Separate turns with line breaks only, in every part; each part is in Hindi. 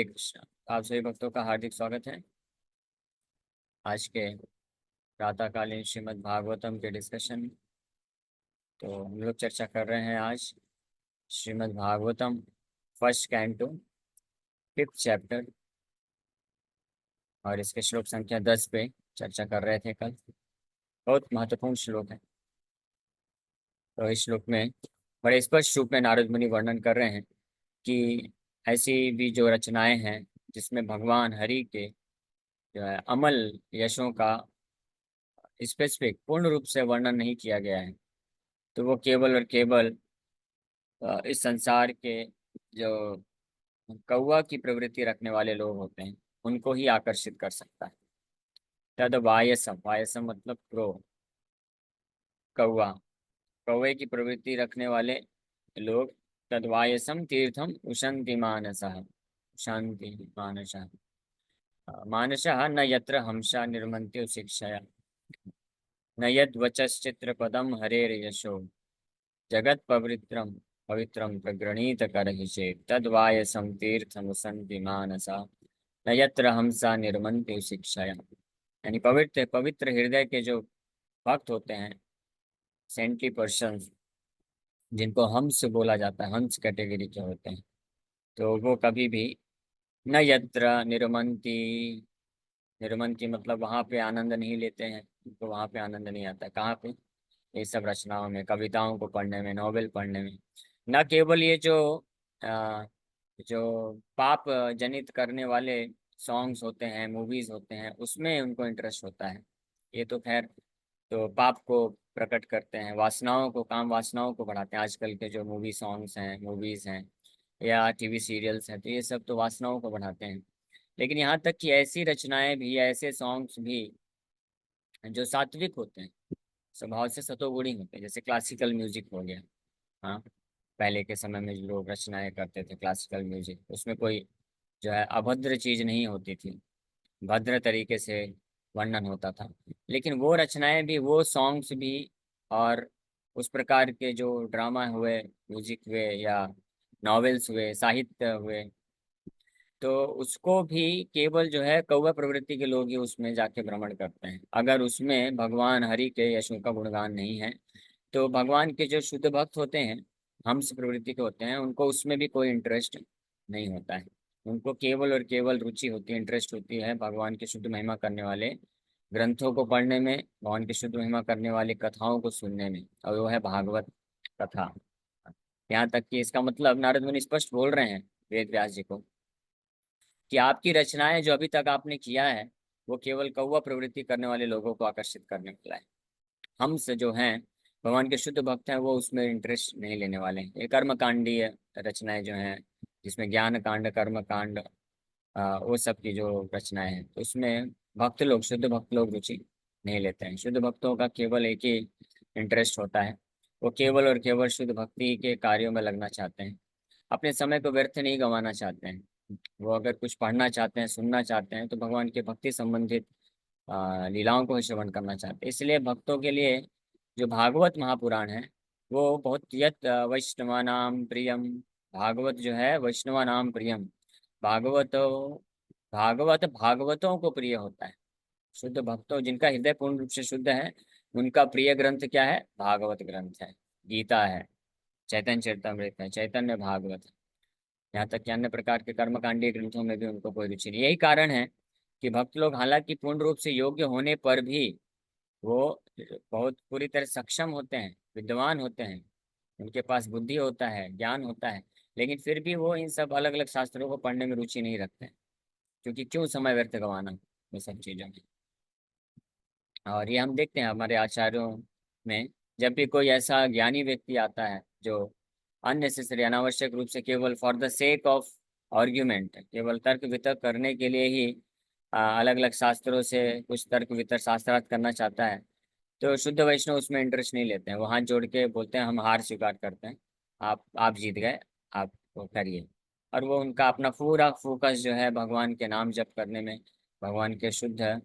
हरे कृष्ण। आप सभी भक्तों का हार्दिक स्वागत है आज के प्रातःकालीन श्रीमद् भागवतम के डिस्कशन में। तो हम लोग चर्चा कर रहे हैं आज Shrimad Bhagavatam first canto 5th chapter और इसके श्लोक संख्या 10 पे चर्चा कर रहे थे कल। बहुत महत्वपूर्ण श्लोक है। तो इस श्लोक में बड़े स्पष्ट रूप में नारद मुनि वर्णन कर रहे हैं कि ऐसी भी जो रचनाएं हैं जिसमें भगवान हरि के जो है अमल यशों का स्पेसिफिक पूर्ण रूप से वर्णन नहीं किया गया है, तो वो केवल और केवल इस संसार के जो कौवा की प्रवृत्ति रखने वाले लोग होते हैं उनको ही आकर्षित कर सकता है। तद वायसम, वायसम मतलब क्रो, कौवा, कौवे की प्रवृत्ति रखने वाले लोग। तद वायसम तीर्थम उशंति मानसः, शांति मानसः, मानसः न यत्र हमसा निर्मन्त्यो शिक्षया, न यद वचश्चित्र पदम हरेर यशो, जगत पवित्रम पवित्रम प्रगृणीत करहिषे, तद्वायसम तीर्थम सन्ति मानसा, न यत्र हमसा निर्मन्ति शिक्षया। यानी पवित्र पवित्र हृदय के जो भक्त होते हैं, सेंटली पर्सन्स, जिनको हंस बोला जाता है, हंस कैटेगरी के होते हैं, तो वो कभी भी न यत्र निर्मन्ति, निर्मन्ति मतलब वहाँ पे आनंद नहीं लेते हैं, उनको वहाँ पे आनंद नहीं आता है। कहाँ पे? ये सब रचनाओं में, कविताओं को पढ़ने में, नोवेल पढ़ने में। न केवल ये अ, जो पाप जनित करने वाले सॉन्ग्स होते हैं, मूवीज होते हैं, उसमें उनको इंटरेस्ट होता है। ये तो खैर तो पाप को प्रकट करते हैं, वासनाओं को, काम वासनाओं को बढ़ाते हैं। आजकल के जो मूवी सॉन्ग्स हैं, मूवीज हैं या टीवी सीरियल्स हैं, तो ये सब तो वासनाओं को बढ़ाते हैं। लेकिन यहाँ तक कि ऐसी रचनाएं भी, ऐसे सॉन्ग्स भी जो सात्विक होते हैं, स्वभाव से सतोगुणी होते हैं, जैसे क्लासिकल म्यूजिक हो गया। हाँ, पहले के समय में जो लोग रचनाएं करते थे क्लासिकल म्यूजिक, उसमें कोई जो है अभद्र चीज नहीं होती थी, भद्र तरीके से वर्णन होता था। लेकिन वो रचनाएं भी, वो सॉन्ग्स भी, और उस प्रकार के जो ड्रामा हुए, म्यूजिक हुए या नॉवेल्स हुए, साहित्य हुए, तो उसको भी केवल जो है कौवा प्रवृत्ति के लोग ही उसमें जाके भ्रमण करते हैं। अगर उसमें भगवान हरि के यशों का गुणगान नहीं है, तो भगवान के जो शुद्ध भक्त होते हैं, हंस प्रवृत्ति के होते हैं, उनको उसमें भी कोई इंटरेस्ट नहीं होता है। उनको केवल और केवल रुचि होती है, इंटरेस्ट होती है भगवान की शुद्ध महिमा करने वाले ग्रंथों को पढ़ने में, भगवान की शुद्ध महिमा करने वाली कथाओं को सुनने में, और वो है भागवत कथा। यहाँ तक कि इसका मतलब नारद मुनि स्पष्ट बोल रहे हैं वेद व्यास जी को कि आपकी रचनाएं जो अभी तक आपने किया है, वो केवल कौवा प्रवृत्ति करने वाले लोगों को आकर्षित करने वाला है। हम से जो हैं, भगवान के शुद्ध भक्त हैं, वो उसमें इंटरेस्ट नहीं लेने वाले हैं। ये कर्म कांडीय रचनाएं जो हैं, जिसमें ज्ञान कांड, कर्म कांड, वो सब की जो रचनाएं हैं, तो उसमें भक्त लोग, शुद्ध भक्त लोग रुचि नहीं लेते हैं। शुद्ध भक्तों का केवल एक ही इंटरेस्ट होता है, वो केवल और केवल शुद्ध भक्ति के कार्यों में लगना चाहते हैं, अपने समय को व्यर्थ नहीं गंवाना चाहते हैं। वो अगर कुछ पढ़ना चाहते हैं, सुनना चाहते हैं, तो भगवान के भक्ति संबंधित लीलाओं को ही श्रवण करना चाहते हैं। इसलिए भक्तों के लिए जो भागवत महापुराण है, वो बहुत यत वैष्णवानाम प्रियम, भागवत जो है वैष्णवानाम प्रियम, भागवत भागवत भागवतों को प्रिय होता है। शुद्ध भक्तों, जिनका हृदय पूर्ण रूप से शुद्ध है, उनका प्रिय ग्रंथ क्या है? भागवत ग्रंथ है, गीता है, चैतन्य चरितमृत है, चैतन्य भागवत है। यहाँ तक कि अन्य प्रकार के कर्मकांडीय ग्रंथों में भी उनको कोई रुचि नहीं। यही कारण है कि भक्त लोग हालांकि पूर्ण रूप से योग्य होने पर भी वो बहुत पूरी तरह सक्षम होते हैं, विद्वान होते हैं, उनके पास बुद्धि होता है, ज्ञान होता है, लेकिन फिर भी वो इन सब अलग अलग शास्त्रों को पढ़ने में रुचि नहीं रखते हैं। क्योंकि क्यों समय व्यर्थ गंवाना ये सब चीज़ों में। और ये हम देखते हैं हमारे आचार्यों में, जब भी कोई ऐसा ज्ञानी व्यक्ति आता है जो अननेसेसरी, अनावश्यक रूप से केवल for the sake of argument, केवल तर्क वितर्क करने के लिए ही अलग अलग शास्त्रों से कुछ तर्क वितर्क शास्त्रार्थ करना चाहता है, तो शुद्ध वैष्णव उसमें इंटरेस्ट नहीं लेते हैं। वो हाथ जोड़ के बोलते हैं हम हार स्वीकार करते हैं, आप जीत गए, आप वो करिए। और वो उनका अपना पूरा फोकस जो है भगवान के नाम जप करने में, भगवान के शुद्ध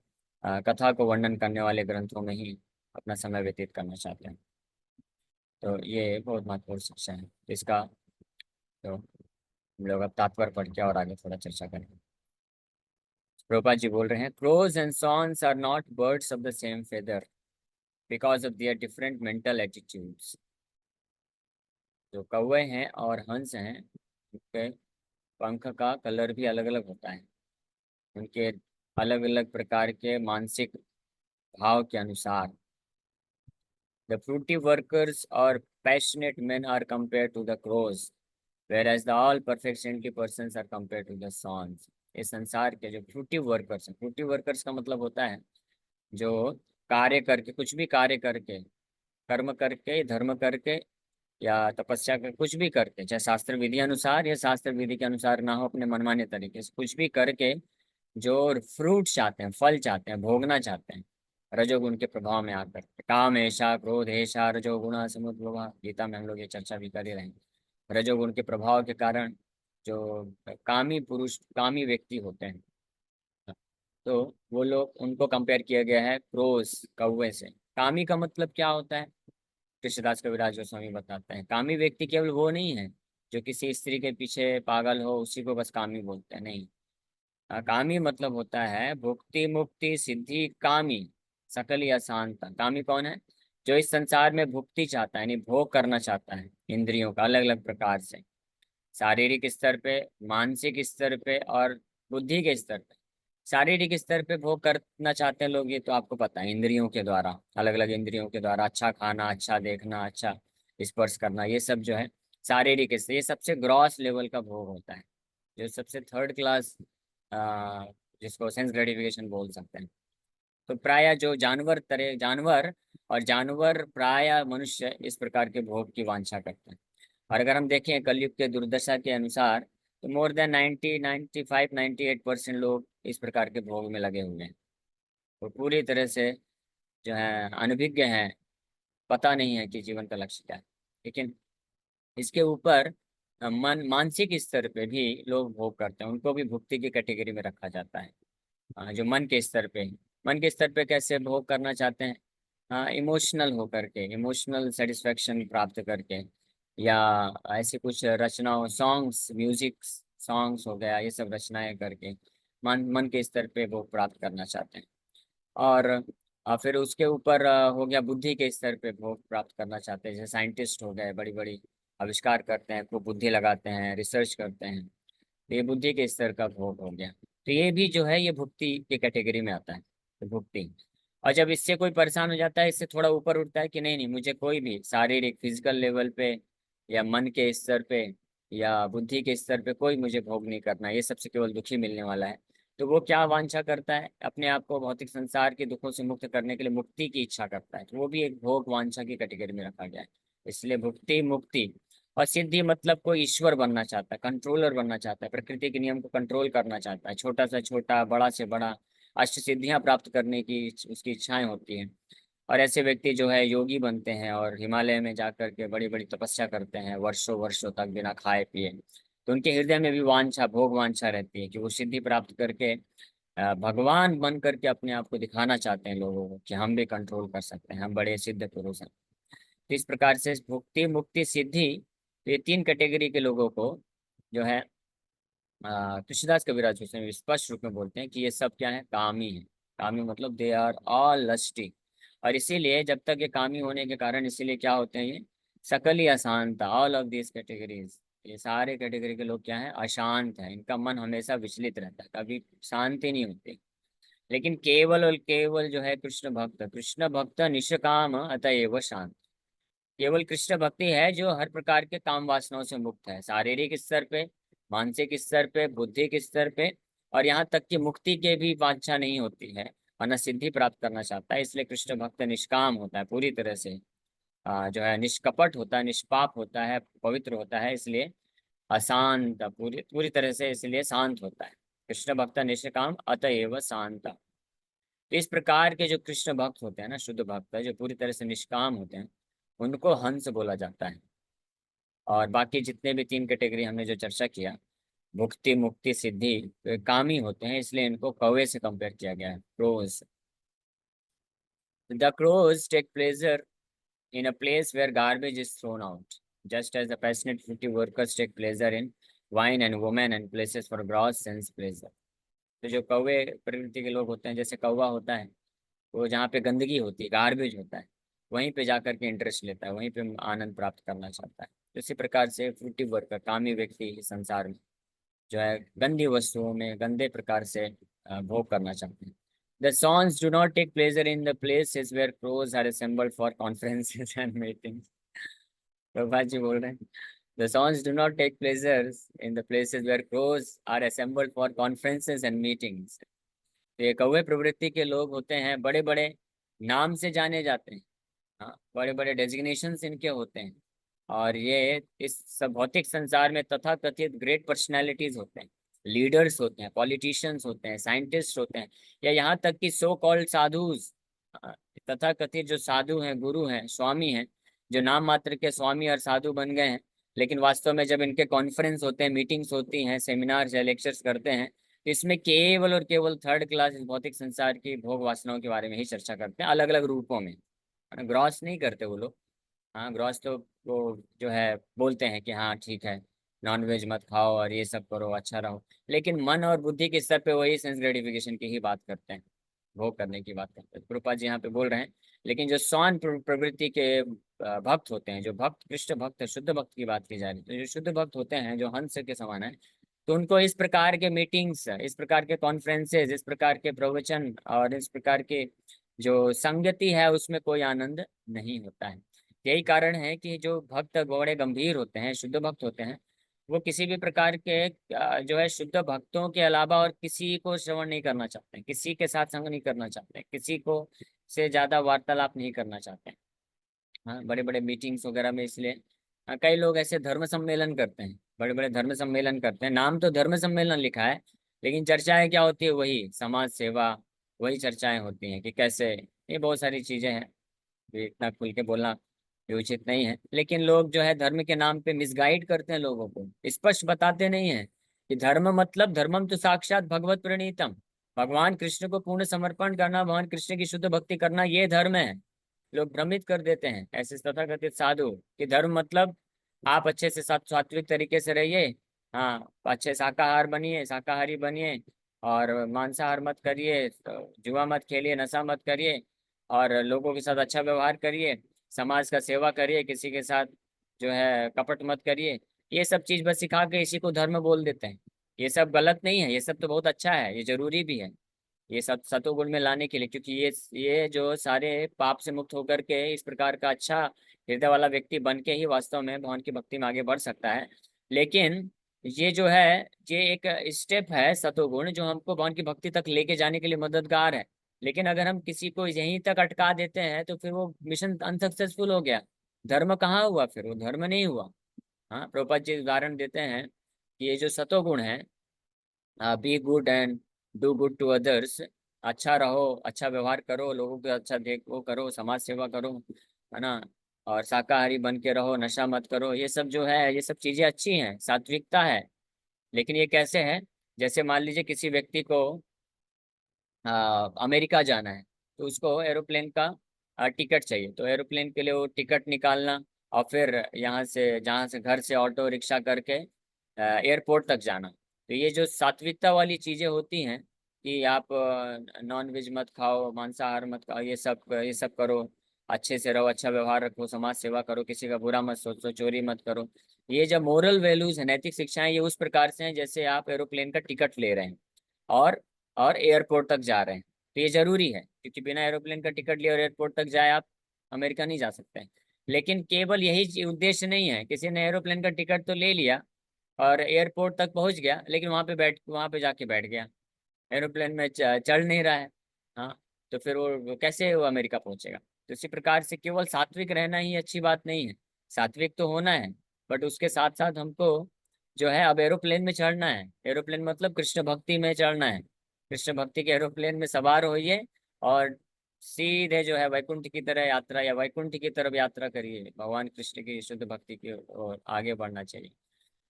कथा को वर्णन करने वाले ग्रंथों में ही अपना समय व्यतीत करना चाहते हैं। तो ये बहुत महत्वपूर्ण शिक्षा है इसका। तो हम लोग अब तात्पर्य पढ़ के और आगे थोड़ा चर्चा करेंगे। प्रभुपाद जी बोल रहे हैं, crows and swans are not birds of the same feather because of their different mental attitudes. जो कौवे हैं और हंस हैं, उनके पंख का कलर भी अलग अलग होता है, उनके अलग अलग प्रकार के मानसिक भाव के अनुसार। द फ्रूटी वर्कर्स और passionate men are compared to the crows, whereas the all perfect saintly persons are compared to the swans। इस संसार के जो फ्रूटी वर्कर्स हैं, फ्रूटी वर्कर्स का मतलब होता है जो कार्य करके, कुछ भी कार्य करके, कर्म करके, धर्म करके या तपस्या कर, कुछ भी करके, चाहे शास्त्र विधि अनुसार या शास्त्र विधि के अनुसार ना हो, अपने मनमाने तरीके से कुछ भी करके जो फ्रूट चाहते हैं, फल चाहते हैं, भोगना चाहते हैं, रजोगुण के प्रभाव में आकर, काम ऐशा, क्रोध ऐशा, रजोगुण समुद्भवा, गीता में हम लोग ये चर्चा भी कर ही रहे हैं। रजोगुण के प्रभाव के कारण जो कामी पुरुष, कामी व्यक्ति होते हैं, तो वो लोग, उनको कंपेयर किया गया है क्रोस, कौवे से। कामी का मतलब क्या होता है? कृष्णदास कविराज गोस्वामी बताते हैं, कामी व्यक्ति केवल वो नहीं है जो किसी स्त्री के पीछे पागल हो, उसी को बस कामी बोलते हैं, नहीं। कामी मतलब होता है भुक्ति मुक्ति सिद्धि कामी, सकल या शांत। कामी कौन है? जो इस संसार में भुक्ति चाहता है, यानी भोग करना चाहता है इंद्रियों का अलग अलग प्रकार से, शारीरिक स्तर पे, मानसिक स्तर पे और बुद्धि के स्तर पे। शारीरिक स्तर पे भोग करना चाहते हैं लोग, ये तो आपको पता है, इंद्रियों के द्वारा, अलग अलग इंद्रियों के द्वारा अच्छा खाना, अच्छा देखना, अच्छा स्पर्श करना, ये सब जो है शारीरिक स्तर, ये सबसे ग्रॉस लेवल का भोग होता है। जो सबसे थर्ड क्लास, जिसको सेंस ग्रेटिफिकेशन बोल सकते हैं। तो प्राय जो जानवर, तरह जानवर, और जानवर प्राय मनुष्य इस प्रकार के भोग की वांछा करते हैं। और अगर हम देखें कलयुग के दुर्दशा के अनुसार, तो मोर देन 95-98% लोग इस प्रकार के भोग में लगे हुए हैं। वो पूरी तरह से जो है अनभिज्ञ हैं, पता नहीं है कि जीवन का लक्ष्य क्या है। लेकिन इसके ऊपर मानसिक स्तर पे भी लोग भोग करते हैं, उनको भी भुक्ति की कैटेगरी में रखा जाता है। जो मन के स्तर पे, मन के स्तर पे कैसे भोग करना चाहते हैं? हाँ, इमोशनल होकर के, इमोशनल सेटिस्फेक्शन प्राप्त करके, या ऐसी कुछ रचनाओं, सॉन्ग्स, म्यूजिक सॉन्ग्स हो गया, ये सब रचनाएं करके मन मन के स्तर पे भोग प्राप्त करना चाहते हैं। और फिर उसके ऊपर हो गया बुद्धि के स्तर पे भोग प्राप्त करना चाहते हैं, जैसे साइंटिस्ट हो गए, बड़ी बड़ी आविष्कार करते हैं, खूब बुद्धि लगाते हैं, रिसर्च करते हैं, तो ये बुद्धि के स्तर का भोग हो गया। तो ये भी जो है ये भुक्ति की कैटेगरी में आता है, तो भुक्ति। और जब इससे कोई परेशान हो जाता है, इससे थोड़ा ऊपर उठता है कि नहीं नहीं, मुझे कोई भी शारीरिक फिजिकल लेवल पे या मन के स्तर पे या बुद्धि के स्तर पे कोई मुझे भोग नहीं करना, ये सबसे केवल दुखी मिलने वाला है। तो वो क्या वांछा करता है? अपने आप को भौतिक संसार के दुखों से मुक्त करने के लिए मुक्ति की इच्छा करता है, तो वो भी एक भोग वांछा की कैटेगरी में रखा गया है। इसलिए भुक्ति मुक्ति और सिद्धि मतलब कोई ईश्वर बनना चाहता है, कंट्रोलर बनना चाहता है, प्रकृति के नियम को कंट्रोल करना चाहता है, छोटा से छोटा, बड़ा से बड़ा, अष्ट सिद्धियां प्राप्त करने की उसकी इच्छाएं होती हैं। और ऐसे व्यक्ति जो है योगी बनते हैं और हिमालय में जाकर के बड़ी बड़ी तपस्या करते हैं, वर्षों वर्षों तक बिना खाए पिए। तो उनके हृदय में भी वांछा, भोग वांछा रहती है कि वो सिद्धि प्राप्त करके भगवान बन करके अपने आप को दिखाना चाहते हैं लोगों को कि हम भी कंट्रोल कर सकते हैं, हम बड़े सिद्ध पुरुष हैं। तो इस प्रकार से भुक्ति मुक्ति सिद्धि, तो ये तीन कैटेगरी के लोगों को जो है तुलसीदास कविराज गोस्वामी स्पष्ट रूप में बोलते हैं कि ये सब क्या है? कामी है। कामी मतलब दे आर ऑल लस्टी। और इसीलिए जब तक ये कामी होने के कारण, इसीलिए क्या होते हैं ये? सकल ही अशांत, ऑल ऑफ दिस कैटेगरीज, ये सारे कैटेगरी के लोग क्या है? अशांत है, इनका मन हमेशा विचलित रहता है, कभी शांति नहीं होती। लेकिन केवल और केवल जो है कृष्ण भक्त, कृष्ण भक्त निष्काम अतएव शांत। केवल कृष्ण भक्ति है जो हर प्रकार के काम वासनाओं से मुक्त है, शारीरिक स्तर पे, मानसिक स्तर पे, बुद्धि के स्तर पे, और यहाँ तक कि मुक्ति के भी वांछा नहीं होती है, वरना सिद्धि प्राप्त करना चाहता है। इसलिए कृष्ण भक्त निष्काम होता है पूरी तरह से, जो है निष्कपट होता है, निष्पाप होता है, पवित्र होता है, इसलिए अशांत, पूरी पूरी तरह से इसलिए शांत होता है। कृष्ण भक्त निष्काम अतएव शांत। तो इस प्रकार के जो कृष्ण भक्त होते हैं ना, शुद्ध भक्त जो पूरी तरह से निष्काम होते हैं, उनको हंस बोला जाता है। और बाकी जितने भी तीन कैटेगरी हमने जो चर्चा किया, मुक्ति मुक्ति सिद्धि, तो ये कामी होते हैं, इसलिए इनको कौवे से कंपेयर किया गया है, crows. The crows take pleasure in a place where garbage is thrown out, just as the passionate fruity workers take pleasure in wine and women and places for gross sense pleasure. तो जो कौवे प्रवृत्ति के लोग होते हैं, जैसे कौवा होता है, वो जहाँ पे गंदगी होती है, गार्बेज होता है, वहीं पे जाकर के इंटरेस्ट लेता है, वहीं पे आनंद प्राप्त करना चाहता है। तो इसी प्रकार से फ्रूटी वर्कर, कामी व्यक्ति इस संसार में जो है गंदी वस्तुओं में गंदे प्रकार से भोग करना चाहते हैं। The swans do not take pleasure in the places where crows are assembled for conferences and meetings। Prabhupada ji बोल रहे हैं, The swans do not take pleasures in the places where crows are assembled for conferences and meetings। तो ये कौवे प्रवृत्ति के लोग होते हैं, बड़े बड़े नाम से जाने जाते हैं। हाँ, बड़े बड़े डेजिग्नेशंस इनके होते हैं। और ये इस सब भौतिक संसार में तथा कथित ग्रेट पर्सनैलिटीज होते हैं, लीडर्स होते हैं, पॉलिटिशियंस होते हैं, साइंटिस्ट होते हैं, या यहाँ तक कि सो कॉल्ड साधुज, तथा कथित जो साधु हैं, गुरु हैं, स्वामी हैं, जो नाम मात्र के स्वामी और साधु बन गए हैं, लेकिन वास्तव में जब इनके कॉन्फ्रेंस होते हैं, मीटिंग्स होती हैं, सेमिनार्स या लेक्चर्स करते हैं, तो इसमें केवल और केवल थर्ड क्लास इस भौतिक संसार की भोग वासनाओं के बारे में ही चर्चा करते हैं, अलग अलग रूपों में। ग्रॉस नहीं करते वो लोग। हाँ, ग्रॉस तो वो जो है बोलते हैं कि हाँ ठीक है, नॉन वेज मत खाओ और ये सब करो, अच्छा रहो, लेकिन मन और बुद्धि के स्तर पे वही सेंस ग्रेटिफिकेशन की ही बात करते हैं, भोग करने की बात करते हैं। प्रभुपाद जी यहाँ पे बोल रहे हैं, लेकिन जो स्वान प्रवृत्ति के भक्त होते हैं, जो भक्त कृष्ण भक्त है, शुद्ध भक्त की बात की जा रही है, तो जो शुद्ध भक्त होते हैं, जो हंस के समान है, तो उनको इस प्रकार के मीटिंग्स, इस प्रकार के कॉन्फ्रेंसेस, इस प्रकार के प्रवचन और इस प्रकार के जो संगति है उसमें कोई आनंद नहीं होता है। यही कारण है कि जो भक्त बड़े गंभीर होते हैं, शुद्ध भक्त होते हैं, वो किसी भी प्रकार के जो है शुद्ध भक्तों के अलावा और किसी को श्रवण नहीं करना चाहते हैं, किसी के साथ संग नहीं करना चाहते हैं, किसी को से ज्यादा वार्तालाप नहीं करना चाहते हैं। हाँ, बड़े बड़े मीटिंग्स वगैरह में इसलिए कई लोग ऐसे धर्म सम्मेलन करते हैं, बड़े बड़े धर्म सम्मेलन करते हैं, नाम तो धर्म सम्मेलन लिखा है, लेकिन चर्चाएं क्या होती है, वही समाज सेवा, वही चर्चाएं होती हैं कि कैसे, ये बहुत सारी चीजें हैं, ये इतना खुल के बोलना ये उचित नहीं है। लेकिन लोग जो है धर्म के नाम पे मिसगाइड करते हैं लोगों को, स्पष्ट बताते नहीं है कि धर्म मतलब धर्मम तो साक्षात भगवत प्रणीतम, भगवान कृष्ण को पूर्ण समर्पण करना, भगवान कृष्ण की शुद्ध भक्ति करना, ये धर्म है। लोग भ्रमित कर देते हैं ऐसे तथाकथित साधु कि धर्म मतलब आप अच्छे से सात्विक तरीके से रहिए, हाँ अच्छे शाकाहार बनिए, शाकाहारी बनिए, और मांसाहार मत करिए, तो जुआ मत खेलिए, नशा मत करिए, और लोगों के साथ अच्छा व्यवहार करिए, समाज का सेवा करिए, किसी के साथ जो है कपट मत करिए। ये सब चीज बस सिखा के इसी को धर्म बोल देते हैं। ये सब गलत नहीं है, ये सब तो बहुत अच्छा है, ये जरूरी भी है, ये सब सतोगुण में लाने के लिए, क्योंकि ये जो सारे पाप से मुक्त होकर के इस प्रकार का अच्छा हृदय वाला व्यक्ति बन के ही वास्तव में भगवान की भक्ति में आगे बढ़ सकता है। लेकिन ये जो है, ये एक स्टेप है सतोगुण, जो हमको भगवान की भक्ति तक लेके जाने के लिए मददगार है। लेकिन अगर हम किसी को यहीं तक अटका देते हैं तो फिर वो मिशन अनसक्सेसफुल हो गया, धर्म कहाँ हुआ, फिर वो धर्म नहीं हुआ। हाँ, प्रभुपाद जी उदाहरण देते हैं कि ये जो सतोगुण है, be good and do good to others, अच्छा रहो, अच्छा व्यवहार करो, लोगों को अच्छा देखो, करो, समाज सेवा करो, है ना, और शाकाहारी बन के रहो, नशा मत करो, ये सब जो है, ये सब चीजें अच्छी हैं, सात्विकता है। लेकिन ये कैसे है, जैसे मान लीजिए किसी व्यक्ति को अमेरिका जाना है, तो उसको एरोप्लेन का टिकट चाहिए, तो एरोप्लेन के लिए वो टिकट निकालना, और फिर यहाँ से, जहाँ से, घर से ऑटो रिक्शा करके एयरपोर्ट तक जाना। तो ये जो सात्विकता वाली चीजें होती हैं कि आप नॉन वेज मत खाओ, मांसाहार मत खाओ, ये सब करो, अच्छे से रहो, अच्छा व्यवहार रखो, समाज सेवा करो, किसी का बुरा मत सोचो, चोरी मत करो, ये जो मोरल वैल्यूज है, नैतिक शिक्षाएं, ये उस प्रकार से हैं जैसे आप एरोप्लेन का टिकट ले रहे हैं और और एयरपोर्ट तक जा रहे हैं। तो ये जरूरी है, क्योंकि बिना एरोप्लेन का टिकट लिए और एयरपोर्ट तक जाए आप अमेरिका नहीं जा सकते हैं। लेकिन केवल यही उद्देश्य नहीं है, किसी ने एरोप्लेन का टिकट तो ले लिया और एयरपोर्ट तक पहुंच गया, लेकिन वहां पे जाके बैठ गया, एरोप्लेन में चढ़ नहीं रहा है। हाँ, तो फिर वो कैसे वो अमेरिका पहुंचेगा। तो इसी प्रकार से केवल सात्विक रहना ही अच्छी बात नहीं है, सात्विक तो होना है, बट उसके साथ साथ हमको जो है अब एरोप्लेन में चढ़ना है, एरोप्लेन मतलब कृष्ण भक्ति में चढ़ना है, कृष्ण भक्ति के एरोप्लेन में सवार होइए और सीधे जो है वैकुंठ की तरह यात्रा, या वैकुंठ की तरफ यात्रा करिए, भगवान कृष्ण की शुद्ध भक्ति की ओर आगे बढ़ना चाहिए।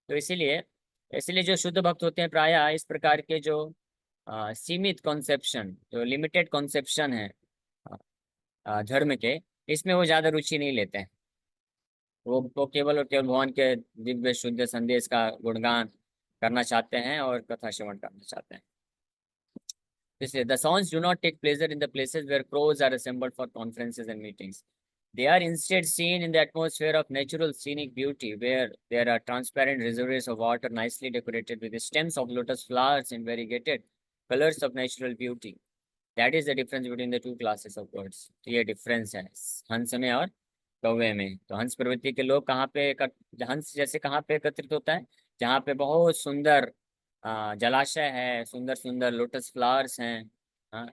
तो इसीलिए इसलिए जो शुद्ध भक्त होते हैं प्रायः इस प्रकार के जो सीमित कॉन्सेप्शन, जो लिमिटेड कॉन्सेप्शन है धर्म के, इसमें वो ज्यादा रुचि नहीं लेते हैं। वो केवल और केवल भगवान के दिव्य शुद्ध संदेश का गुणगान करना चाहते हैं और कथा श्रवण करना चाहते हैं। इसलिए the sons do not take pleasure in the places where crows are assembled for conferences and meetings. They are instead seen in the atmosphere of natural scenic beauty, where there are transparent reservoirs of water nicely decorated with the stems of lotus flowers in variegated colors of natural beauty. That is the difference between the two classes of birds. तो ये डिफरेंस है हंस में और कौवे में। तो हंस प्रवृत्ति के लोग कहाँ पे हंस जैसे कहाँ पे एकत्रित होता है, जहाँ पे बहुत सुंदर जलाशय है, सुंदर सुंदर लोटस फ्लावर्स हैं, हाँ,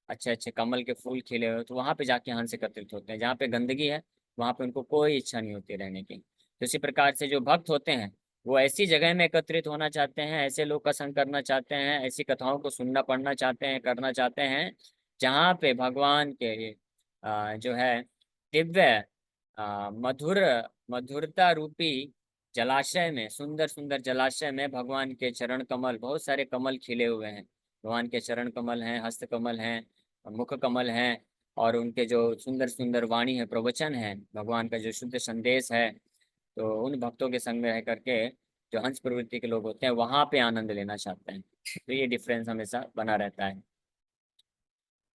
अच्छे अच्छे कमल के फूल खिले हुए, तो वहां पे जाके हंस एकत्रित होते हैं। जहाँ पे गंदगी है वहां पे उनको कोई इच्छा नहीं होती रहने की। तो इसी प्रकार से जो भक्त होते हैं वो ऐसी जगह में एकत्रित होना चाहते हैं, ऐसे लोग का संग करना चाहते हैं, ऐसी कथाओं को सुनना पढ़ना चाहते हैं, करना चाहते हैं, जहाँ पे भगवान के जो है दिव्य मधुर मधुरता रूपी जलाशय में, सुंदर सुंदर जलाशय में भगवान के चरण कमल, बहुत सारे कमल खिले हुए हैं। भगवान के चरण कमल हैं, हस्त कमल हैं, मुख कमल हैं, और उनके जो सुंदर सुंदर वाणी है, प्रवचन है, भगवान का जो शुद्ध संदेश है, तो उन भक्तों के संग में रह करके जो हंस प्रवृत्ति के लोग होते हैं वहां पे आनंद लेना चाहते हैं। तो ये डिफरेंस हमेशा बना रहता है।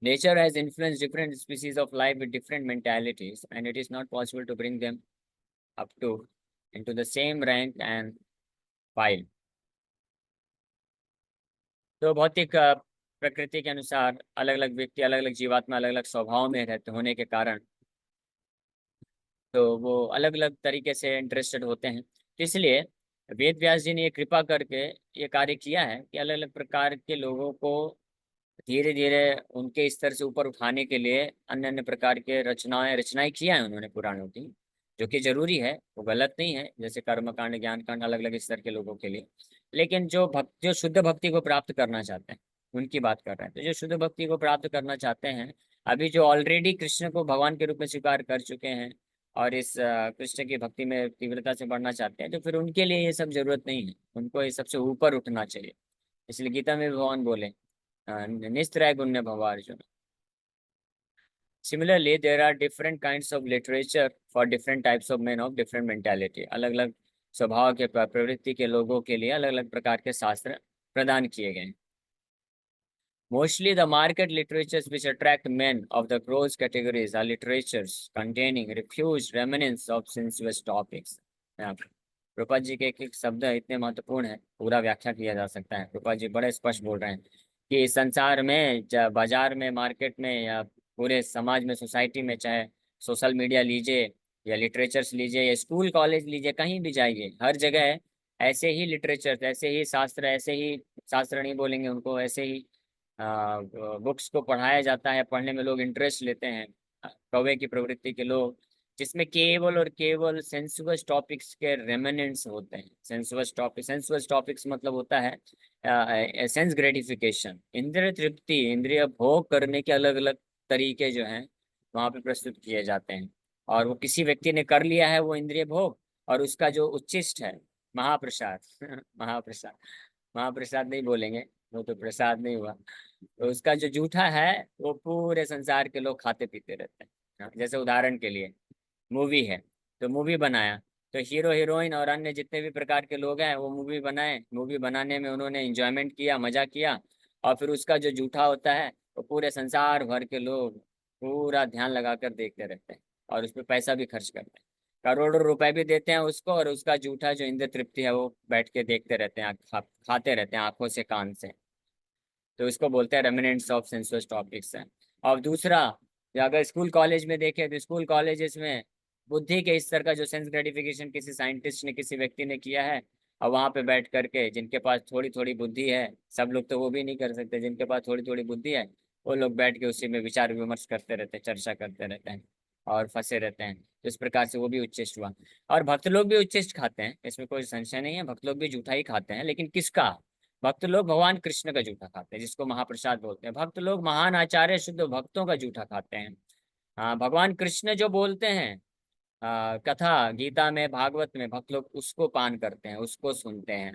Nature has influenced different species of life with different mentalities, and it is not possible to bring them up to into the same rank and file. तो भौतिक प्रकृति के अनुसार अलग अलग व्यक्ति, अलग अलग जीवात्मा अलग अलग स्वभाव में रहते होने के कारण तो वो अलग अलग तरीके से इंटरेस्टेड होते हैं। तो इसलिए वेद व्यास जी ने ये कृपा करके ये कार्य किया है कि अलग अलग प्रकार के लोगों को धीरे धीरे उनके स्तर से ऊपर उठाने के लिए अन्य अन्य प्रकार के रचनाएं किया है उन्होंने पुराणों की, जो कि जरूरी है, वो गलत नहीं है। जैसे कर्म कांड, ज्ञान कांड, अलग अलग स्तर के लोगों के लिए। लेकिन जो शुद्ध भक्ति को प्राप्त करना चाहते हैं उनकी बात कर रहे हैं। तो जो शुद्ध भक्ति को प्राप्त करना चाहते हैं, अभी जो ऑलरेडी कृष्ण को भगवान के रूप में स्वीकार कर चुके हैं और इस कृष्ण की भक्ति में तीव्रता से बढ़ना चाहते हैं, तो फिर उनके लिए ये सब जरूरत नहीं है, उनको ये सबसे ऊपर उठना चाहिए। इसलिए गीता में भगवान बोले निस्त्रय गुण्य भवार्जुन। Similarly, there are different kinds of literature for different types of men of different mentality. अलग अलग स्वभाव के प्रवृत्ति के लोगों के लिए अलग अलग प्रकार के शास्त्र प्रदान किए गए हैं। Mostly the market literatures which attract men of the gross categories are literatures containing refused remnants of sensuous topics. यहाँ पर रूपा जी के एक शब्द इतने महत्वपूर्ण है, पूरा व्याख्या किया जा सकता है। रूपा जी बड़े स्पष्ट बोल रहे हैं कि संसार में, बाजार में, मार्केट में, या पूरे समाज में, सोसाइटी में, चाहे सोशल मीडिया लीजिए या लिटरेचर्स लीजिए या स्कूल कॉलेज लीजिए, कहीं भी जाइए, हर जगह ऐसे ही लिटरेचर, ऐसे ही शास्त्र, ऐसे ही शास्त्र नहीं बोलेंगे उनको, ऐसे ही बुक्स को पढ़ाया जाता है, पढ़ने में लोग इंटरेस्ट लेते हैं, कौवे की प्रवृत्ति के लोग, जिसमें केवल और केवल सेंसुअस टॉपिक्स के रेमिनेंट्स होते हैं। सेंसुअस टॉपिक्स मतलब होता है सेंस ग्रेटिफिकेशन, इंद्रिय तृप्ति, इंद्रिय भोग करने के अलग अलग तरीके जो हैं वहाँ पे प्रस्तुत किए जाते हैं। और वो किसी व्यक्ति ने कर लिया है वो इंद्रिय भोग, और उसका जो उच्चिष्ट है महाप्रसाद महाप्रसाद, महाप्रसाद नहीं बोलेंगे, वो तो प्रसाद नहीं हुआ, तो उसका जो जूठा है वो पूरे संसार के लोग खाते पीते रहते हैं। जैसे उदाहरण के लिए मूवी है, तो मूवी बनाया, तो हीरो हीरोइन और अन्य जितने भी प्रकार के लोग हैं वो मूवी बनाए, मूवी बनाने में उन्होंने एंजॉयमेंट किया, मजा किया, और फिर उसका जो जूठा होता है वो पूरे संसार भर के लोग पूरा ध्यान लगाकर देखते रहते हैं और उस पर पैसा भी खर्च करते हैं, करोड़ों रुपए भी देते हैं उसको, और उसका जूठा जो इंद्र तृप्ति है वो बैठ के देखते रहते हैं, खाते रहते हैं आंखों से कान से। तो इसको बोलते हैं रेमिनेंट्स ऑफ सेंसुअस टॉपिक्स है। और दूसरा, अगर स्कूल कॉलेज में देखें तो स्कूल कॉलेजेस में बुद्धि के स्तर का जो सेंस ग्रेटिफिकेशन किसी साइंटिस्ट ने, किसी व्यक्ति ने किया है, और वहां पे बैठ करके जिनके पास थोड़ी थोड़ी बुद्धि है, सब लोग तो वो भी नहीं कर सकते, जिनके पास थोड़ी थोड़ी बुद्धि है वो लोग बैठ के उसी में विचार विमर्श करते रहते हैं, चर्चा करते रहते हैं और फंसे रहते हैं। तो इस प्रकार से वो भी उच्चिष्ट हुआ। और भक्त लोग भी उच्चिष्ट खाते हैं, इसमें कोई संशय नहीं है, भक्त लोग भी जूठा ही खाते हैं, लेकिन किसका? भक्त लोग भगवान कृष्ण का जूठा खाते हैं, जिसको महाप्रसाद बोलते हैं। भक्त लोग महान आचार्य शुद्ध भक्तों का जूठा खाते हैं। हाँ, भगवान कृष्ण जो बोलते हैं कथा गीता में, भागवत में, भक्त लोग उसको पान करते हैं, उसको सुनते हैं।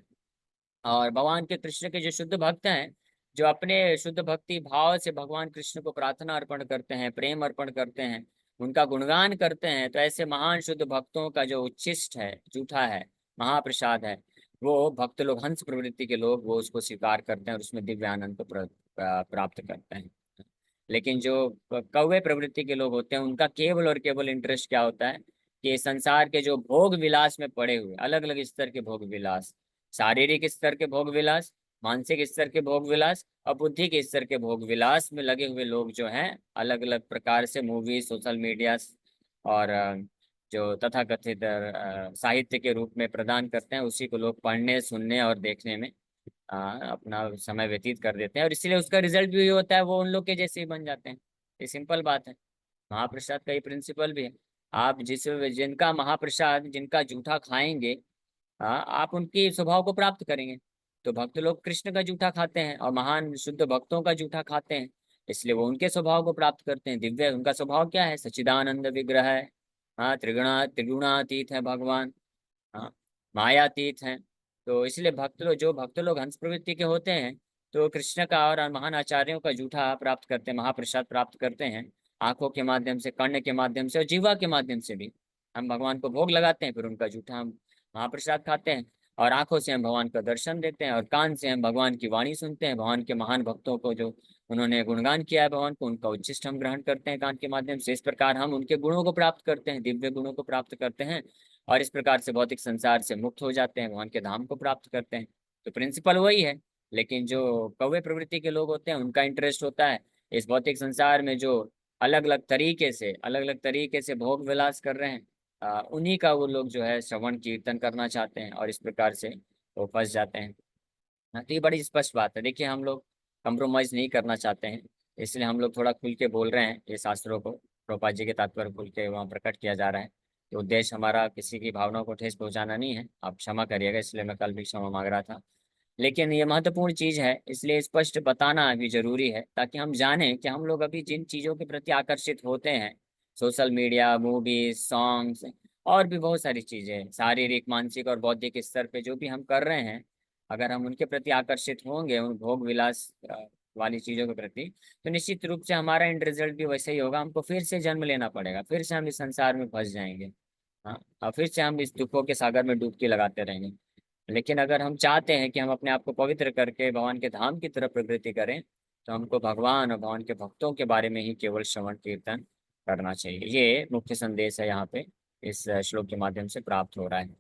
और भगवान के कृष्ण के जो शुद्ध भक्त हैं, जो अपने शुद्ध भक्ति भाव से भगवान कृष्ण को प्रार्थना अर्पण करते हैं, प्रेम अर्पण करते हैं, उनका गुणगान करते हैं, तो ऐसे महान शुद्ध भक्तों का जो उच्छिष्ट है, जूठा है, महाप्रसाद है, वो भक्त लोग, हंस प्रवृत्ति के लोग, वो उसको स्वीकार करते हैं और उसमें दिव्य आनंद को प्राप्त करते हैं। लेकिन जो कौवे प्रवृत्ति के लोग होते हैं, उनका केवल और केवल इंटरेस्ट क्या होता है कि संसार के जो भोग विलास में पड़े हुए अलग अलग स्तर के भोग विलास, शारीरिक स्तर के भोग विलास, मानसिक स्तर के भोग विलास और बुद्धि के स्तर के भोग विलास में लगे हुए लोग जो हैं, अलग अलग प्रकार से मूवी, सोशल मीडिया और जो तथाकथित साहित्य के रूप में प्रदान करते हैं, उसी को लोग पढ़ने, सुनने और देखने में अपना समय व्यतीत कर देते हैं, और इसलिए उसका रिजल्ट भी होता है, वो उन लोग के जैसे ही बन जाते हैं। ये सिंपल बात है। महाप्रसाद का ये प्रिंसिपल भी है। आप जिनका महाप्रसाद, जिनका जूठा खाएंगे, आप उनकी स्वभाव को प्राप्त करेंगे। तो भक्त लोग कृष्ण का जूठा खाते हैं और महान शुद्ध भक्तों का जूठा खाते हैं, इसलिए वो उनके स्वभाव को प्राप्त करते हैं। दिव्य उनका स्वभाव क्या है? सच्चिदानंद विग्रह है। हाँ, त्रिगुणातीत है भगवान। हाँ, मायातीत हैं। तो इसलिए भक्त लोग हंस प्रवृत्ति के होते हैं, तो कृष्ण का और महान आचार्यों का जूठा प्राप्त करते हैं, महाप्रसाद प्राप्त करते हैं। आंखों के माध्यम से, कर्ण के माध्यम से और जीवा के माध्यम से भी हम भगवान को भोग लगाते हैं, फिर उनका जूठा हम महाप्रसाद खाते हैं। और आंखों से हम भगवान का दर्शन देते हैं और कान से हम भगवान की वाणी सुनते हैं, भगवान के महान भक्तों को जो उन्होंने गुणगान किया है भगवान को, उनका उच्चिष्ट हम ग्रहण करते हैं कान के माध्यम से। इस प्रकार हम उनके गुणों को प्राप्त करते हैं, दिव्य गुणों को प्राप्त करते हैं, और इस प्रकार से भौतिक संसार से मुक्त हो जाते हैं, भगवान के धाम को प्राप्त करते हैं। तो प्रिंसिपल वही है। लेकिन जो कौवे प्रवृत्ति के लोग होते हैं, उनका इंटरेस्ट होता है इस भौतिक संसार में जो अलग अलग तरीके से भोग विलास कर रहे हैं, उन्हीं का वो लोग जो है श्रवण कीर्तन करना चाहते हैं, और इस प्रकार से वो फंस जाते हैं। हाँ, तो ये बड़ी स्पष्ट बात है। देखिए, हम लोग कंप्रोमाइज नहीं करना चाहते हैं, इसलिए हम लोग थोड़ा खुल के बोल रहे हैं ये शास्त्रों को, प्रभुपाद जी के तात्पर्य खुल के वहाँ प्रकट किया जा रहा है। तो उद्देश्य हमारा किसी की भावनाओं को ठेस पहुंचाना नहीं है, आप क्षमा करिएगा, इसलिए मैं कल भी क्षमा मांग रहा था। लेकिन ये महत्वपूर्ण चीज है, इसलिए स्पष्ट बताना भी जरूरी है, ताकि हम जानें कि हम लोग अभी जिन चीजों के प्रति आकर्षित होते हैं, सोशल मीडिया, मूवीज, सॉन्ग्स और भी बहुत सारी चीजें, शारीरिक, मानसिक और बौद्धिक स्तर पे जो भी हम कर रहे हैं, अगर हम उनके प्रति आकर्षित होंगे, उन भोग विलास वाली चीजों के प्रति, तो निश्चित रूप से हमारा एंड रिजल्ट भी वैसे ही होगा। हमको फिर से जन्म लेना पड़ेगा, फिर से हम इस संसार में फंस जाएंगे। हाँ, और फिर से हम इस दुखों के सागर में डुबकी लगाते रहेंगे। लेकिन अगर हम चाहते हैं कि हम अपने आप को पवित्र करके भगवान के धाम की तरफ प्रवृत्ति करें, तो हमको भगवान और भगवान के भक्तों के बारे में ही केवल श्रवण कीर्तन करना चाहिए। ये मुख्य संदेश है यहाँ पे इस श्लोक के माध्यम से प्राप्त हो रहा है।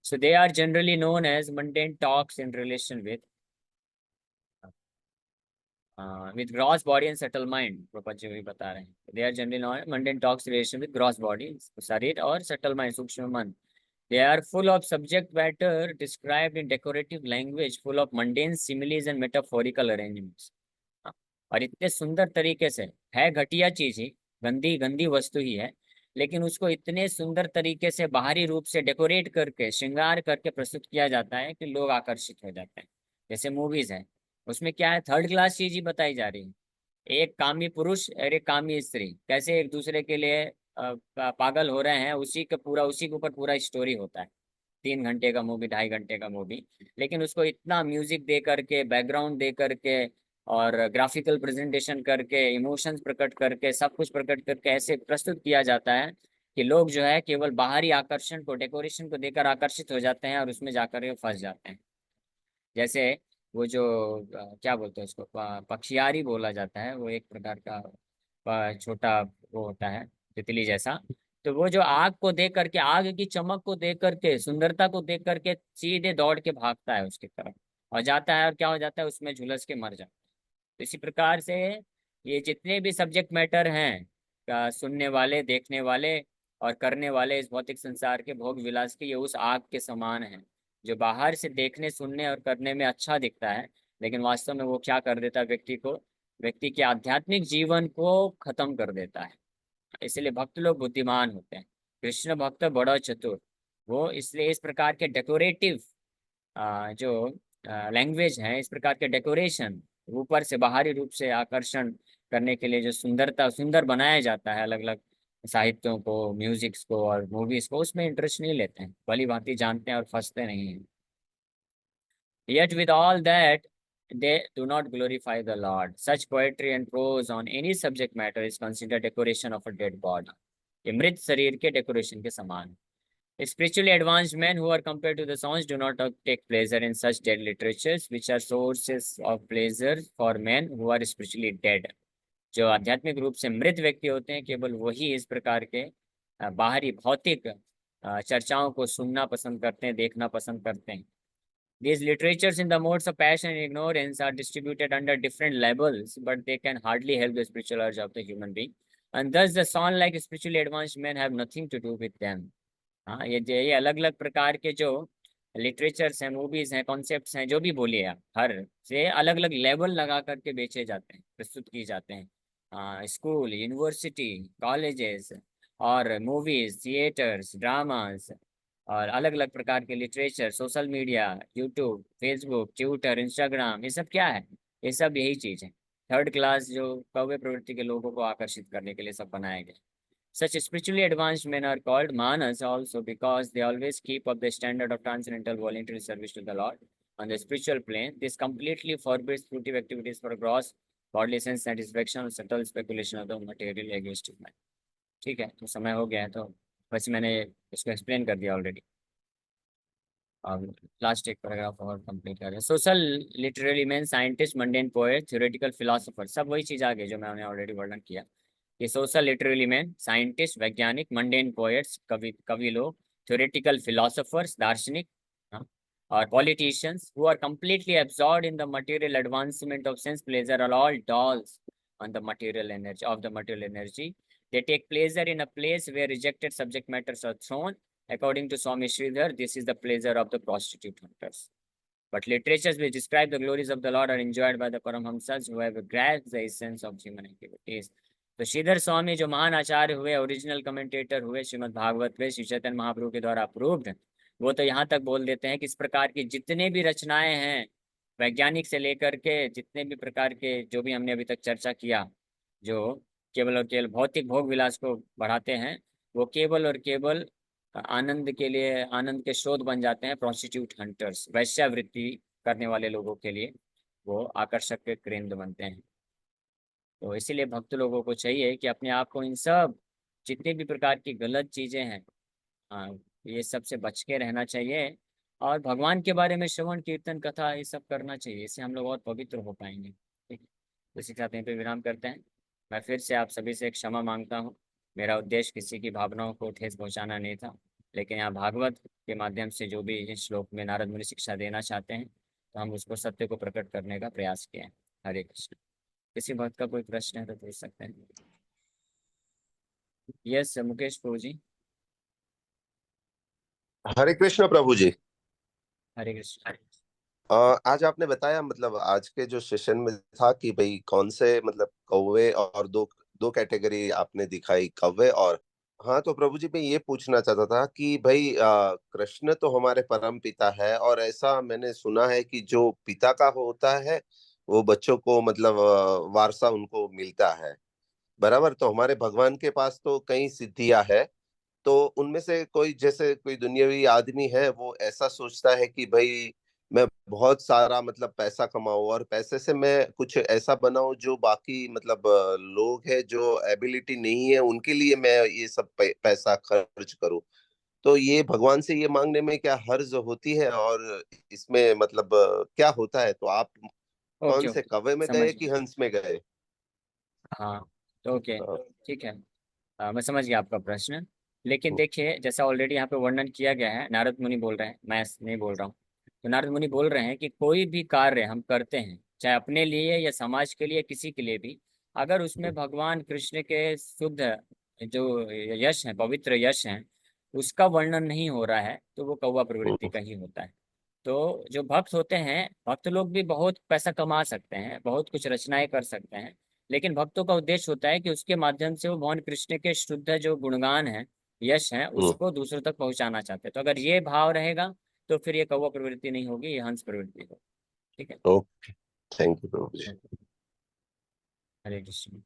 So they are generally known as mundane talks in relation with gross body and subtle mind। प्रपंच जी भी बता रहे हैं, they are generally known mundane talks relation with gross body, शरीर, और सटल माइंड, सूक्ष्म मन। They are full of subject matter described in decorative language, full of mundane similes and metaphorical arrangements। हाँ, और इतने सुंदर तरीके से, है घटिया चीज ही, गंदी गंदी वस्तु ही है, लेकिन उसको इतने सुंदर तरीके से बाहरी रूप से डेकोरेट करके, श्रृंगार करके प्रस्तुत किया जाता है कि लोग आकर्षित हो जाते हैं। जैसे मूवीज है, उसमें क्या है, थर्ड क्लास चीज ही बताई जा रही है। एक कामी पुरुष और एक कामी स्त्री कैसे एक दूसरे के लिए पागल हो रहे हैं, उसी के ऊपर पूरा स्टोरी होता है। 3 घंटे का मूवी, 2.5 घंटे का मूवी, लेकिन उसको इतना म्यूजिक दे करके, बैकग्राउंड दे करके और ग्राफिकल प्रेजेंटेशन करके, इमोशंस प्रकट करके, सब कुछ प्रकट करके ऐसे प्रस्तुत किया जाता है कि लोग जो है केवल बाहरी आकर्षण को, डेकोरेशन को देकर आकर्षित हो जाते हैं और उसमें जाकर के फंस जाते हैं। जैसे वो जो क्या बोलते हैं उसको, पक्षियारी बोला जाता है, वो एक प्रकार का छोटा वो होता है, तितली जैसा। तो वो जो आग को देख करके, आग की चमक को देख करके, सुंदरता को देख करके सीधे दौड़ के भागता है उसकी तरफ और जाता है, और क्या हो जाता है, उसमें झुलस के मर जाता है। तो इसी प्रकार से ये जितने भी सब्जेक्ट मैटर हैं, सुनने वाले, देखने वाले और करने वाले इस भौतिक संसार के भोग विलास के, ये उस आग के समान है, जो बाहर से देखने, सुनने और करने में अच्छा दिखता है, लेकिन वास्तव में वो क्या कर देता है, व्यक्ति के आध्यात्मिक जीवन को खत्म कर देता है। इसलिए भक्त लोग बुद्धिमान होते हैं, कृष्ण भक्त बड़ा चतुर। वो इसलिए इस प्रकार के डेकोरेटिव जो लैंग्वेज है, इस प्रकार के डेकोरेशन, ऊपर से बाहरी रूप से आकर्षण करने के लिए जो सुंदर बनाया जाता है, अलग अलग साहित्यों को, म्यूजिक्स को और मूवीज को, उसमें इंटरेस्ट नहीं लेते हैं, भली भांति जानते हैं और फंसते नहीं हैं। Yet with all that, they do not glorify the Lord. Such poetry and prose on any subject matter is considered decoration of a dead body। ये मृत शरीर के डेकोरेशन के समान। Spiritually advanced men who are compared to the sons do not take pleasure in such dead literatures, which are sources of pleasure for men who are spiritually dead. जो आध्यात्मिक रूप से मृत व्यक्ति होते हैं, केवल वही इस प्रकार के बाहरी भौतिक चर्चाओं को सुनना पसंद करते हैं, देखना पसंद करते हैं. These literatures in the modes of passion and ignorance are distributed under different labels, but they can hardly help the spiritual urge of the human being. And thus the son like spiritually advanced men have nothing to do with them. हाँ, ये अलग अलग प्रकार के जो लिटरेचर्स हैं, मूवीज हैं, कॉन्सेप्ट्स हैं, जो भी बोलिए आप, हर से अलग अलग लेबल लगा करके बेचे जाते हैं, प्रस्तुत किए जाते हैं. स्कूल, यूनिवर्सिटी, कॉलेजेस और मूवीज, थिएटर्स, ड्रामास और अलग अलग प्रकार के literature, social media, YouTube, Facebook, Twitter, Instagram, ये सब क्या है? ये सब यही चीज है. थर्ड क्लास जो कौवे प्रवृत्ति के लोगों को आकर्षित करने के लिए सब बनाया गया. Such spiritually advanced men are called manas also because they always keep up the standard of transcendental voluntary service to the Lord. On the spiritual plane, this completely forbids fruitive activities for gross bodily sense satisfaction or subtle speculation of the material egoistic mind. ठीक है, तो समय हो गया है, तो बस मैंने इसको एक्सप्लेन कर दिया ऑलरेडी. अब लास्ट एक पैराग्राफ और कंप्लीट कर रहे हैं. Social literary man, scientist, mundane poet, theoretical philosopher, सब वही चीज आ गई जो मैंने ऑलरेडी वर्णन किया. ये सोशल लिटरेरी मैन, साइंटिस्ट, वैज्ञानिक, मंडेन पोएट्स, कवि लोग, थ्योरेटिकल फिलोसोफर्स, दार्शनिक, हाँ, और politicians who are completely absorbed in the material advancement of sense pleasure are all dolls on the material energy of the material energy. They take pleasure in a place where rejected subject matters are thrown. According to Swami Sridhar, this is the pleasure of the prostitute hunters. But literatures which describe the glories of the Lord are enjoyed by the Paramhamsas who have grasped the essence of human activities. तो श्रीधर स्वामी जो महान आचार्य हुए, ओरिजिनल कमेंटेटर हुए श्रीमद् भागवत में, श्री चैतन्य महाप्रभु के द्वारा अप्रूव्ड, वो तो यहाँ तक बोल देते हैं कि इस प्रकार की जितने भी रचनाएं हैं, वैज्ञानिक से लेकर के जितने भी प्रकार के जो भी हमने अभी तक चर्चा किया, जो केवल और केवल भौतिक भोग विलास को बढ़ाते हैं, वो केवल और केवल आनंद के लिए, आनंद के स्रोत बन जाते हैं. प्रोस्टिट्यूट हंटर्स, वैश्यावृत्ति करने वाले लोगों के लिए वो आकर्षक के केंद्र बनते हैं. तो इसीलिए भक्त लोगों को चाहिए कि अपने आप को इन सब जितने भी प्रकार की गलत चीजें हैं, हाँ, ये सब से बच के रहना चाहिए और भगवान के बारे में श्रवण, कीर्तन, कथा, ये सब करना चाहिए. इससे हम लोग और पवित्र हो पाएंगे. ठीक है, तो इसी के साथ यहीं पे विराम करते हैं. मैं फिर से आप सभी से एक क्षमा मांगता हूँ. मेरा उद्देश्य किसी की भावनाओं को ठेस पहुंचाना नहीं था, लेकिन यहाँ भागवत के माध्यम से जो भी इस श्लोक में नारद मुनि शिक्षा देना चाहते हैं, तो हम उसको सत्य को प्रकट करने का प्रयास किए हैं. हरे कृष्ण. किसी भक्त का कोई प्रश्न है तो पूछ सकते हैं. यस मुकेश प्रभु जी.
हरे कृष्ण प्रभु जी।
हरे कृष्ण.
आज आपने बताया मतलब आज के जो सेशन में था कि भाई कौन से मतलब कौवे और दो दो कैटेगरी आपने दिखाई, कौवे और हाँ, तो प्रभु जी मैं ये पूछना चाहता था कि भाई कृष्ण तो हमारे परम पिता है और ऐसा मैंने सुना है कि जो पिता का होता है वो बच्चों को मतलब वारसा उनको मिलता है, बराबर। तो हमारे भगवान के पास तो कई सिद्धियां है, तो उनमें से कोई जैसे कोई दुनियावी आदमी है वो ऐसा सोचता है कि भाई मैं बहुत सारा मतलब पैसा कमाऊं और पैसे से मैं कुछ ऐसा बनाऊं जो बाकी मतलब लोग हैं जो एबिलिटी नहीं है उनके लिए मैं ये सब पैसा खर्च करूं। तो ये भगवान से ये मांगने में क्या हर्ज होती है और इसमें मतलब क्या होता है? तो आप
ओके
कौन से
ओके,
कवे में
समझ
गए
गया.
कि हंस में गए?
हाँ, तो ओके,
हाँ,
ठीक है. मैं समझ गया आपका प्रश्न. लेकिन देखिए, जैसा ऑलरेडी यहाँ पे वर्णन किया गया है, नारद मुनि बोल रहे हैं, मैं नहीं बोल रहा हूँ. तो नारद मुनि बोल रहे हैं कि कोई भी कार्य हम करते हैं, चाहे अपने लिए या समाज के लिए, किसी के लिए भी, अगर उसमें भगवान कृष्ण के शुद्ध जो यश है, पवित्र यश है, उसका वर्णन नहीं हो रहा है, तो वो कौवा प्रवृत्ति का ही होता है. तो जो भक्त होते हैं, भक्त लोग भी बहुत पैसा कमा सकते हैं, बहुत कुछ रचनाएं कर सकते हैं, लेकिन भक्तों का उद्देश्य होता है कि उसके माध्यम से वो भगवान कृष्ण के शुद्ध जो गुणगान है, यश है,
हम्म,
उसको दूसरों तक पहुंचाना चाहते हैं. तो अगर ये भाव रहेगा तो फिर ये कौवा प्रवृत्ति नहीं होगी, ये हंस प्रवृत्ति होगी. ठीक है.
ओके, थैंक यू प्रभु जी।
हरे कृष्ण.